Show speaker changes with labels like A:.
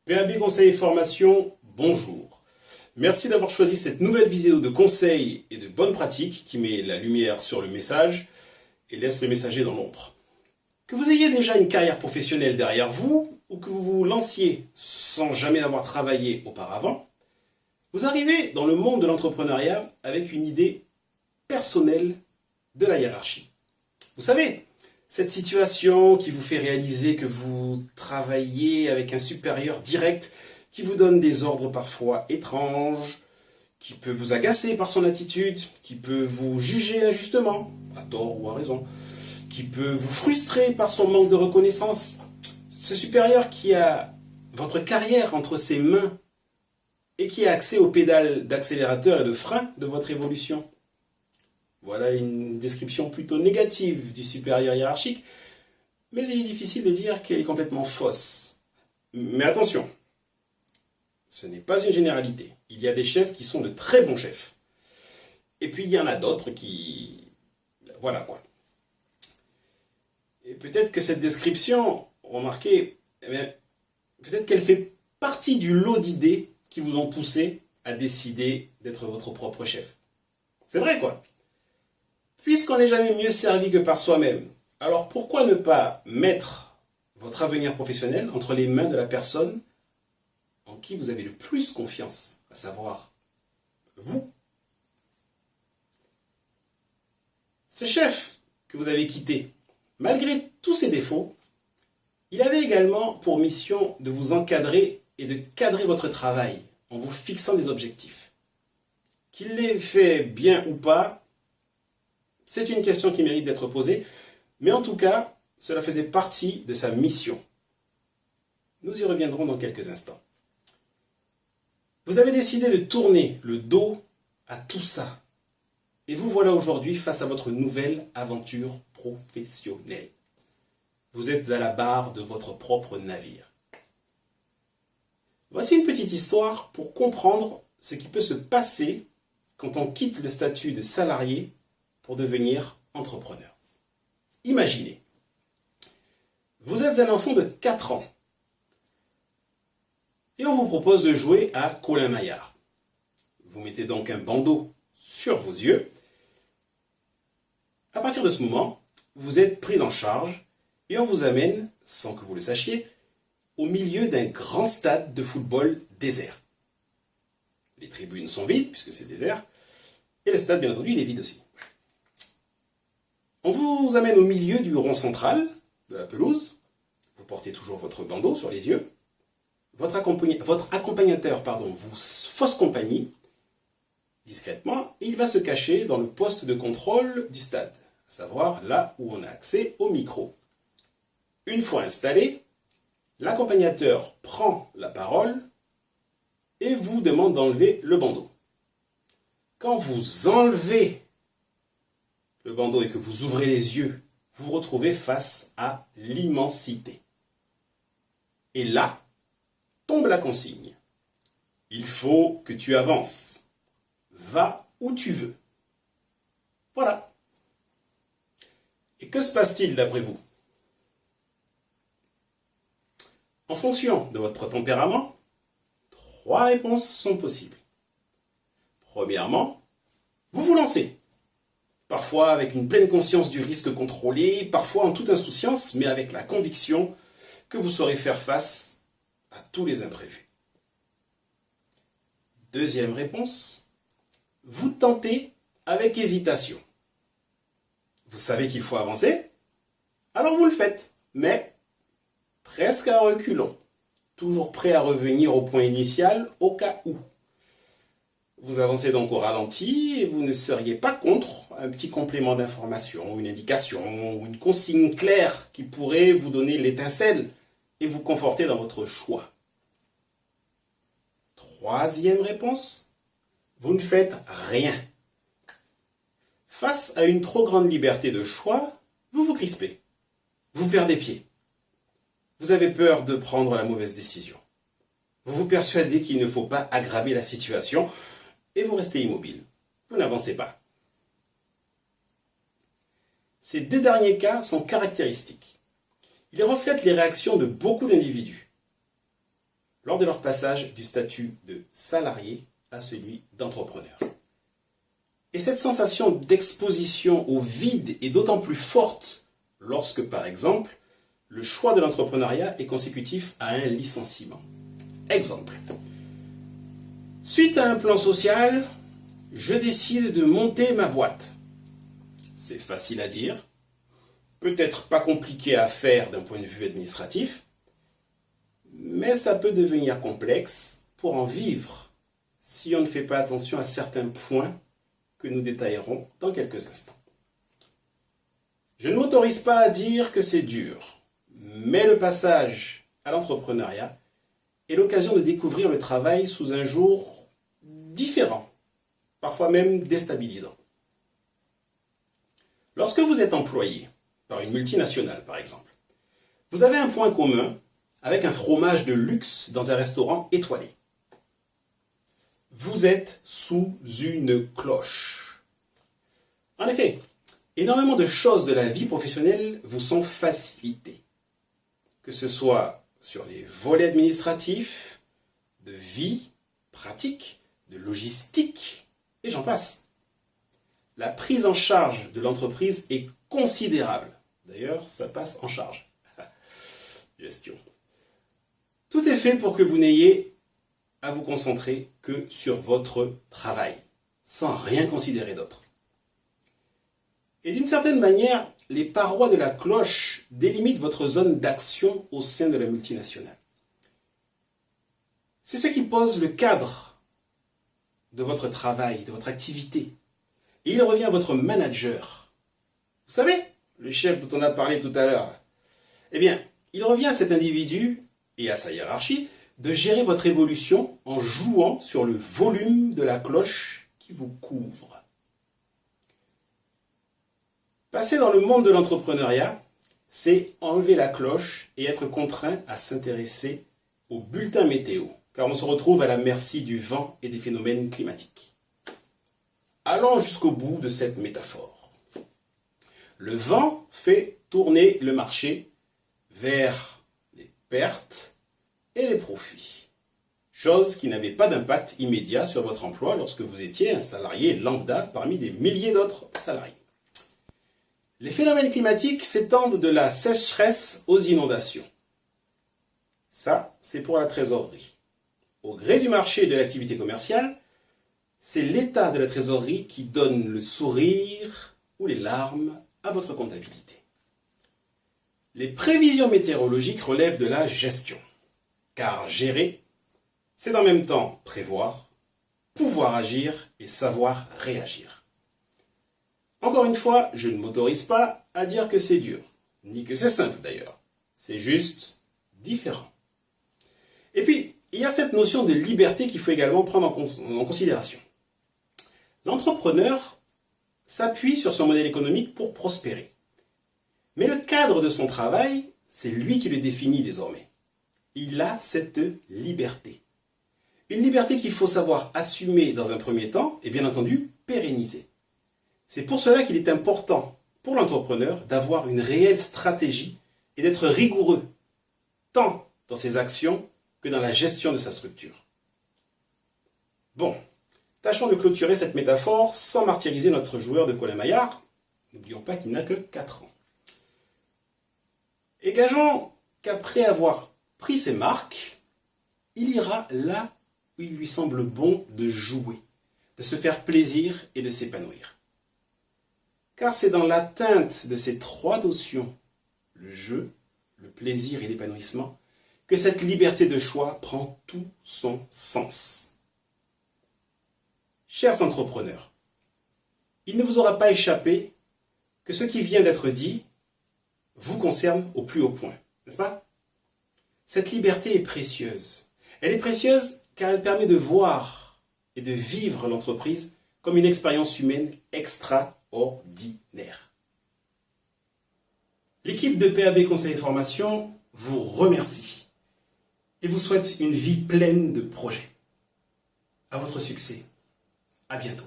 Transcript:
A: PAB Conseil et Formation, bonjour. Merci d'avoir choisi cette nouvelle vidéo de conseils et de bonnes pratiques qui met la lumière sur le message et laisse le messager dans l'ombre. Que vous ayez déjà une carrière professionnelle derrière vous ou que vous vous lanciez sans jamais avoir travaillé auparavant, vous arrivez dans le monde de l'entrepreneuriat avec une idée personnelle de la hiérarchie. Vous savez, cette situation qui vous fait réaliser que vous travaillez avec un supérieur direct qui vous donne des ordres parfois étranges, qui peut vous agacer par son attitude, qui peut vous juger injustement, à tort ou à raison, qui peut vous frustrer par son manque de reconnaissance. Ce supérieur qui a votre carrière entre ses mains et qui a accès aux pédales d'accélérateur et de frein de votre évolution. Voilà une description plutôt négative du supérieur hiérarchique, mais il est difficile de dire qu'elle est complètement fausse. Mais attention, ce n'est pas une généralité. Il y a des chefs qui sont de très bons chefs. Et puis il y en a d'autres qui... Voilà quoi. Et peut-être que cette description, remarquez, peut-être qu'elle fait partie du lot d'idées qui vous ont poussé à décider d'être votre propre chef. C'est vrai quoi. Puisqu'on n'est jamais mieux servi que par soi-même, alors pourquoi ne pas mettre votre avenir professionnel entre les mains de la personne en qui vous avez le plus confiance, à savoir vous? Ce chef que vous avez quitté, malgré tous ses défauts, il avait également pour mission de vous encadrer et de cadrer votre travail en vous fixant des objectifs. Qu'il l'ait fait bien ou pas, c'est une question qui mérite d'être posée, mais en tout cas, cela faisait partie de sa mission. Nous y reviendrons dans quelques instants. Vous avez décidé de tourner le dos à tout ça. Et vous voilà aujourd'hui face à votre nouvelle aventure professionnelle. Vous êtes à la barre de votre propre navire. Voici une petite histoire pour comprendre ce qui peut se passer quand on quitte le statut de salarié pour devenir entrepreneur. Imaginez, vous êtes un enfant de 4 ans et on vous propose de jouer à Colin Maillard. Vous mettez donc un bandeau sur vos yeux. À partir de ce moment, vous êtes pris en charge et on vous amène, sans que vous le sachiez, au milieu d'un grand stade de football désert. Les tribunes sont vides puisque c'est désert et le stade, bien entendu, il est vide aussi. On vous amène au milieu du rond central de la pelouse. Vous portez toujours votre bandeau sur les yeux. Votre accompagnateur vous fausse compagnie discrètement et il va se cacher dans le poste de contrôle du stade, à savoir là où on a accès au micro. Une fois installé, l'accompagnateur prend la parole et vous demande d'enlever le bandeau. Quand vous enlevez le bandeau et que vous ouvrez les yeux, vous vous retrouvez face à l'immensité. Et là, tombe la consigne. Il faut que tu avances. Va où tu veux. Voilà. Et que se passe-t-il d'après vous? En fonction de votre tempérament, 3 réponses sont possibles. Premièrement, vous vous lancez. Parfois avec une pleine conscience du risque contrôlé, parfois en toute insouciance, mais avec la conviction que vous saurez faire face à tous les imprévus. Deuxième réponse, vous tentez avec hésitation. Vous savez qu'il faut avancer, alors vous le faites, mais presque à reculons, toujours prêt à revenir au point initial au cas où. Vous avancez donc au ralenti et vous ne seriez pas contre un petit complément d'information, une indication ou une consigne claire qui pourrait vous donner l'étincelle et vous conforter dans votre choix. Troisième réponse, vous ne faites rien. Face à une trop grande liberté de choix, vous vous crispez, vous perdez pied. Vous avez peur de prendre la mauvaise décision. Vous vous persuadez qu'il ne faut pas aggraver la situation et vous restez immobile. Vous n'avancez pas. Ces 2 derniers cas sont caractéristiques. Ils reflètent les réactions de beaucoup d'individus. lors de leur passage du statut de salarié à celui d'entrepreneur. Et cette sensation d'exposition au vide est d'autant plus forte lorsque, par exemple, le choix de l'entrepreneuriat est consécutif à un licenciement. Exemple. Suite à un plan social, je décide de monter ma boîte. C'est facile à dire, peut-être pas compliqué à faire d'un point de vue administratif, mais ça peut devenir complexe pour en vivre si on ne fait pas attention à certains points que nous détaillerons dans quelques instants. Je ne m'autorise pas à dire que c'est dur, mais le passage à l'entrepreneuriat est l'occasion de découvrir le travail sous un jour différent, parfois même déstabilisant. Lorsque vous êtes employé par une multinationale, par exemple, vous avez un point commun avec un fromage de luxe dans un restaurant étoilé. Vous êtes sous une cloche. En effet, énormément de choses de la vie professionnelle vous sont facilitées. Que ce soit sur les volets administratifs, de vie, pratique, de logistique, et j'en passe. La prise en charge de l'entreprise est considérable. D'ailleurs, ça passe en charge. Gestion. Tout est fait pour que vous n'ayez à vous concentrer que sur votre travail, sans rien considérer d'autre. Et d'une certaine manière, les parois de la cloche délimitent votre zone d'action au sein de la multinationale. C'est ce qui pose le cadre de votre travail, de votre activité. Et il revient à votre manager. Vous savez, le chef dont on a parlé tout à l'heure. Eh bien, il revient à cet individu et à sa hiérarchie de gérer votre évolution en jouant sur le volume de la cloche qui vous couvre. Passer dans le monde de l'entrepreneuriat, c'est enlever la cloche et être contraint à s'intéresser au bulletin météo, car on se retrouve à la merci du vent et des phénomènes climatiques. Allons jusqu'au bout de cette métaphore. Le vent fait tourner le marché vers les pertes et les profits. Chose qui n'avait pas d'impact immédiat sur votre emploi lorsque vous étiez un salarié lambda parmi des milliers d'autres salariés. Les phénomènes climatiques s'étendent de la sécheresse aux inondations. Ça, c'est pour la trésorerie. Au gré du marché et de l'activité commerciale, c'est l'état de la trésorerie qui donne le sourire ou les larmes à votre comptabilité. Les prévisions météorologiques relèvent de la gestion. Car gérer, c'est en même temps prévoir, pouvoir agir et savoir réagir. Encore une fois, je ne m'autorise pas à dire que c'est dur, ni que c'est simple d'ailleurs. C'est juste différent. Et puis, il y a cette notion de liberté qu'il faut également prendre en considération. L'entrepreneur s'appuie sur son modèle économique pour prospérer. Mais le cadre de son travail, c'est lui qui le définit désormais. Il a cette liberté. Une liberté qu'il faut savoir assumer dans un premier temps et bien entendu pérenniser. C'est pour cela qu'il est important pour l'entrepreneur d'avoir une réelle stratégie et d'être rigoureux, tant dans ses actions que dans la gestion de sa structure. Bon, tâchons de clôturer cette métaphore sans martyriser notre joueur de Colin-Maillard. N'oublions pas qu'il n'a que 4 ans. Et gageons qu'après avoir pris ses marques, il ira là où il lui semble bon de jouer, de se faire plaisir et de s'épanouir. Car c'est dans l'atteinte de ces 3 notions, le jeu, le plaisir et l'épanouissement, que cette liberté de choix prend tout son sens. Chers entrepreneurs, il ne vous aura pas échappé que ce qui vient d'être dit vous concerne au plus haut point, n'est-ce pas? Cette liberté est précieuse. Elle est précieuse car elle permet de voir et de vivre l'entreprise comme une expérience humaine extraordinaire. L'équipe de PAB Conseil et Formation vous remercie et vous souhaite une vie pleine de projets. À votre succès. À bientôt.